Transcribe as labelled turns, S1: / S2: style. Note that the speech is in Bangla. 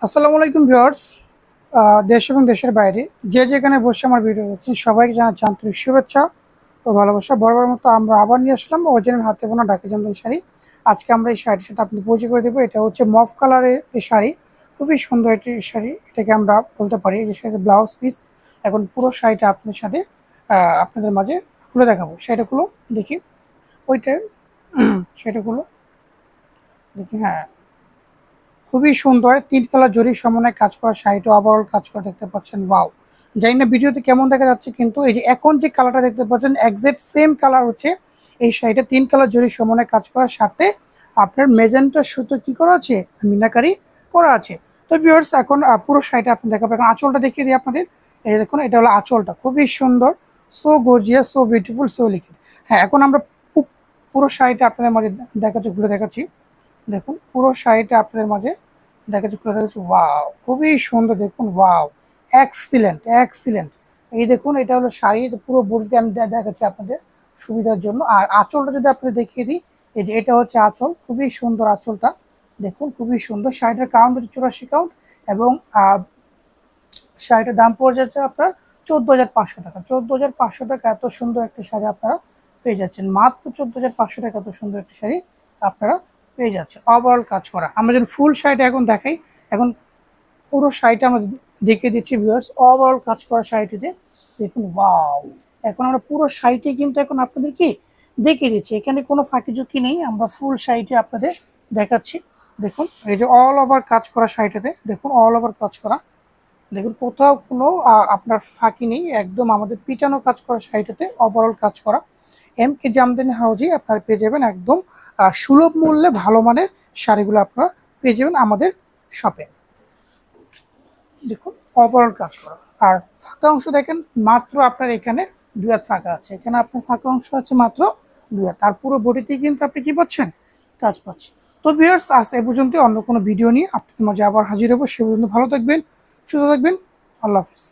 S1: আসসালামু আলাইকুম ভিউয়ার্স। দেশ এবং দেশের বাইরে যে যেখানে বসে আমার ভিডিও দেখছেন সবাইকে জানাচ্ছি আন্তরিক শুভেচ্ছা ও ভালোবাসা। বরাবর মতো আমরা আবার নিয়ে আসলাম অরিজিনাল হাতে বোনা ঢাকাই জামদানি শাড়ি। আজকে আমরা এই শাড়ির সাথে আপনাদের পরিচয় করে দেবো। এটা হচ্ছে মফ কালারের এই শাড়ি, খুবই সুন্দর একটি শাড়ি। এটাকে আমরা বলতে পারি যে সাথে ব্লাউজ পিস। এখন পুরো শাড়িটা আপনাদের সাথে আপনাদের মাঝে খুলে দেখাবো। শাড়িটাগুলো দেখি, ওইটা শাড়িটাগুলো দেখি। হ্যাঁ, খুবই সুন্দর 3 কালার জরি সমন্বয়ে কাজ করা শাড়িটা ওভারঅল কাজ করা দেখতে পাচ্ছেন। ওয়াও! জানি না ভিডিওতে কেমন দেখা যাচ্ছে, কিন্তু এই যে এখন যে কালারটা দেখতে পাচ্ছেন এক্সাক্ট সেম কালার হচ্ছে এই শাড়িটা। 3 কালার জরি সমন্বয়ে কাজ করার সাথে আপনার মেজেন্টা সুতো কি করা আছে, মিনাকারি করা আছে। তো ভিউয়ার্স, এখন পুরো শাড়িটা আপনি দেখাবো। এখন আঁচলটা দেখিয়ে দিই আপনাদের। এই দেখুন, এটা হলো আঁচলটা, খুবই সুন্দর, so gorgeous, so beautiful, so liquid. হ্যাঁ, এখন আমরা পুরো শাড়িটা আপনাদের মাঝে দেখাচ্ছি, ঘুরে দেখাচ্ছি। দেখুন পুরো শাড়িটা আপনাদের মাঝে দেখাচ্ছি, খুলে দেখাচ্ছি। ওয়াও, খুবই সুন্দর, দেখুন। Wow, excellent excellent. এই দেখুন, এটা হলো শাড়ি। পুরো বডিটা আমি দেখাচ্ছি আপনাদের সুবিধার জন্য। আর আঁচলটা যদি আপনাদের দেখিয়ে দিই, এই যে এটা হচ্ছে আঁচল, খুবই সুন্দর আঁচলটা। দেখুন খুবই সুন্দর। শাড়িটার কাউন্ট হচ্ছে 84 কাউন্ট এবং শাড়িটার দাম পড়ে যাচ্ছে আপনার 14,500 টাকা। 14,500 টাকা এত সুন্দর একটা শাড়ি আপনারা পেয়ে যাচ্ছেন। মাত্র 14,500 টাকা এত সুন্দর একটা শাড়ি আপনারা পেয়ে যাচ্ছে ওভারঅল কাজ করা। আমরা যদি ফুল শাড়িটা এখন দেখাই, এখন পুরো শাড়িটা আমরা দেখিয়ে দিচ্ছি ভিউয়ার্স। ওভারঅল কাজ করা শাড়িটিতে দেখুন। ওয়াও! এখন আমরা পুরো শাড়িটি কিন্তু এখন আপনাদের কি দেখিয়ে দিচ্ছি, এখানে কোনো ফাঁকি ঝুঁকি নেই। আমরা ফুল শাড়িটি আপনাদের দেখাচ্ছি। দেখুন এই যে অল ওভার কাজ করা শাড়িটাতে, দেখুন অল ওভার কাজ করা। দেখুন কোথাও কোনো আপনার ফাঁকি নেই, একদম আমাদের পিটানো কাজ করা শাড়িটাতে ওভারঅল কাজ করা। MK জামদানি হাউজে আপনারা পেয়ে যাবেন একদম সুলভ মূল্যে ভালো মানের শাড়িগুলো আপনারা পেয়ে যাবেন আমাদের শপে। দেখুন ওভারঅল কাজ করা। আর ফাঁকা অংশ দেখেন, মাত্র আপনার এখানে 2 হাত ফাঁকা আছে। এখানে আপনার ফাঁকা অংশ আছে মাত্র 2 হাত। তার পুরো বডিতেই কিন্তু আপনি কি পাচ্ছেন, কাজ পাচ্ছেন। তো ভিউয়ার্স, আজ এ পর্যন্ত। অন্য কোনো ভিডিও নিয়ে আপনাদের মাঝে আবার হাজির হবো। সে পর্যন্ত ভালো থাকবেন, সুস্থ থাকবেন। আল্লাহ হাফিজ।